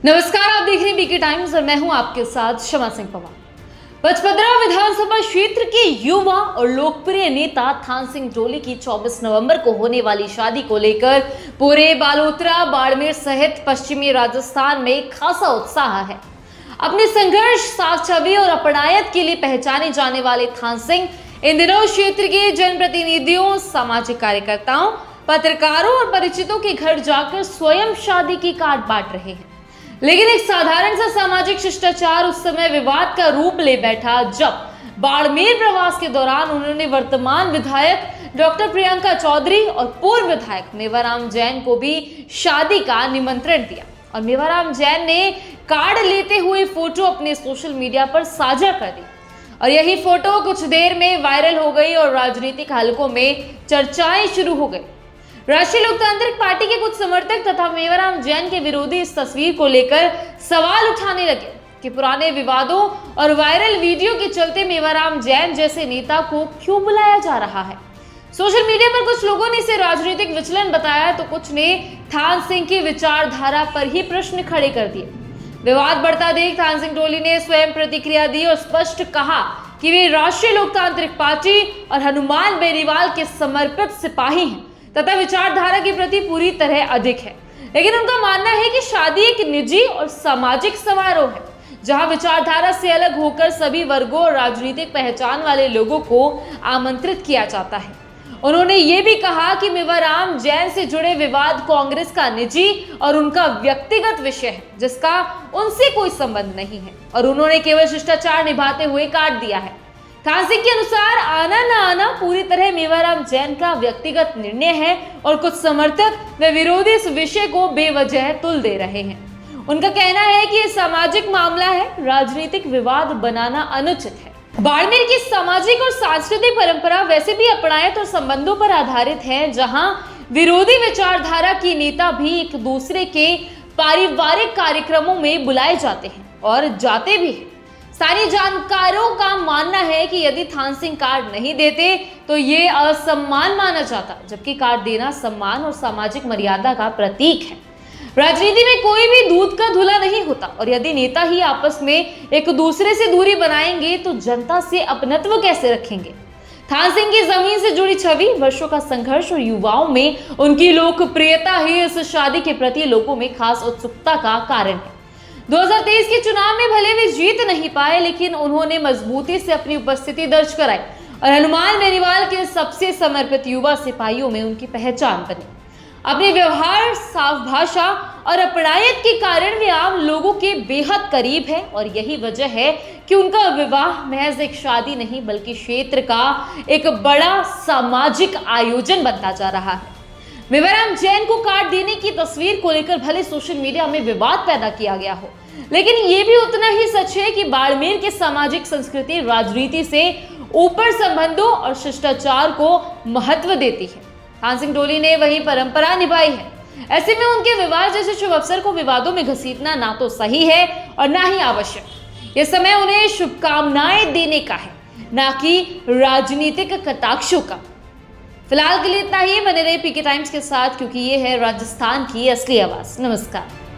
नमस्कार, आप देख रहे हैं बीके टाइम्स और मैं हूं आपके साथ शमा सिंह पवार। पचपदरा विधानसभा क्षेत्र के युवा और लोकप्रिय नेता थान सिंह ढोली की 24 नवंबर को होने वाली शादी को लेकर पूरे बालोतरा, बाड़मेर सहित पश्चिमी राजस्थान में खासा उत्साह है। अपने संघर्ष, साफ छवि और अपनायत के लिए पहचाने जाने वाले थान सिंह इन दिनों क्षेत्र के जनप्रतिनिधियों, सामाजिक कार्यकर्ताओं, पत्रकारों और परिचितों के घर जाकर स्वयं शादी की कार्ड बांट रहे हैं। लेकिन एक साधारण सा सामाजिक शिष्टाचार उस समय विवाद का रूप ले बैठा जब बाड़मेर प्रवास के दौरान उन्होंने वर्तमान विधायक डॉक्टर प्रियंका चौधरी और पूर्व विधायक मेवाराम जैन को भी शादी का निमंत्रण दिया और मेवाराम जैन ने कार्ड लेते हुए फोटो अपने सोशल मीडिया पर साझा कर दी और यही फोटो कुछ देर में वायरल हो गई और राजनीतिक हलकों में चर्चाएं शुरू हो गई। राष्ट्रीय लोकतांत्रिक पार्टी के कुछ समर्थक तथा मेवाराम जैन के विरोधी इस तस्वीर को लेकर सवाल उठाने लगे कि पुराने विवादों और वायरल वीडियो के चलते मेवाराम जैन जैसे नेता को क्यों बुलाया जा रहा है। सोशल मीडिया पर कुछ लोगों ने इसे राजनीतिक विचलन बताया तो कुछ ने थान सिंह की विचारधारा पर ही प्रश्न खड़े कर दिए। विवाद बढ़ता देख थान सिंह ढोली ने स्वयं प्रतिक्रिया दी और स्पष्ट कहा कि वे राष्ट्रीय लोकतांत्रिक पार्टी और हनुमान बेनीवाल के समर्पित सिपाही हैं तथा विचारधारा के प्रति पूरी तरह अधिक है। लेकिन उनका मानना है कि शादी एक निजी और सामाजिक समारोह है जहां विचारधारा से अलग होकर सभी वर्गों और राजनीतिक पहचान वाले लोगों को आमंत्रित किया जाता है। उन्होंने ये भी कहा कि मेवाराम जैन से जुड़े विवाद कांग्रेस का निजी और उनका व्यक्तिगत विषय है जिसका उनसे कोई संबंध नहीं है और उन्होंने केवल शिष्टाचार निभाते हुए काट दिया है। थान सिंह के अनुसार आना न आना पूरी तरह मेवाराम जैन का व्यक्तिगत निर्णय है और कुछ समर्थक व विरोधी इस विषय को बेवजह तुल दे रहे हैं। उनका कहना है कि यह सामाजिक मामला है, राजनीतिक विवाद बनाना अनुचित है। बाड़मेर की सामाजिक और सांस्कृतिक परंपरा वैसे भी अपनायत और संबंधों पर आधारित है जहां विरोधी विचारधारा की नेता भी एक दूसरे के पारिवारिक कार्यक्रमों में बुलाए जाते हैं और जाते भी हैं। स्थानीय जानकारों का मानना है कि यदि थान सिंह कार्ड नहीं देते तो ये असम्मान माना जाता, जबकि कार्ड देना सम्मान और सामाजिक मर्यादा का प्रतीक है। राजनीति में कोई भी दूध का धुला नहीं होता और यदि नेता ही आपस में एक दूसरे से दूरी बनाएंगे तो जनता से अपनत्व कैसे रखेंगे। थान सिंह की जमीन से जुड़ी छवि, वर्षों का संघर्ष और युवाओं में उनकी लोकप्रियता ही इस शादी के प्रति लोगों में खास उत्सुकता का कारण है। 2023 के चुनाव में भले वे जीत नहीं पाए लेकिन उन्होंने मजबूती से अपनी उपस्थिति दर्ज कराई और हनुमान बेनीवाल के सबसे समर्पित युवा सिपाहियों में उनकी पहचान बनी। अपने व्यवहार, साफ भाषा और अपनायत के कारण वे आम लोगों के बेहद करीब है और यही वजह है कि उनका विवाह महज एक शादी नहीं बल्कि क्षेत्र का एक बड़ा सामाजिक आयोजन बनता जा रहा है। मेवाराम जैन को कार्ड देने की तस्वीर को लेकर भले सोशल मीडिया में विवाद पैदा किया गया हो, लेकिन ये भी उतना ही सच है कि बाड़मेर के सामाजिक संस्कृति राजनीति से ऊपर संबंधों और शिष्टाचार को महत्व देती है। थान सिंह ढोली ने वही परंपरा निभाई है। ऐसे में उनके विवाह जैसे शुभ अवसर को विवादों में घसीटना ना तो सही है और ना ही आवश्यक। ये समय उन्हें शुभकामनाएं देने का है, ना कि राजनीतिक कटाक्षों का। फिलहाल के लिए इतना ही। बने रहे पीके टाइम्स के साथ क्योंकि ये है राजस्थान की असली आवाज। नमस्कार।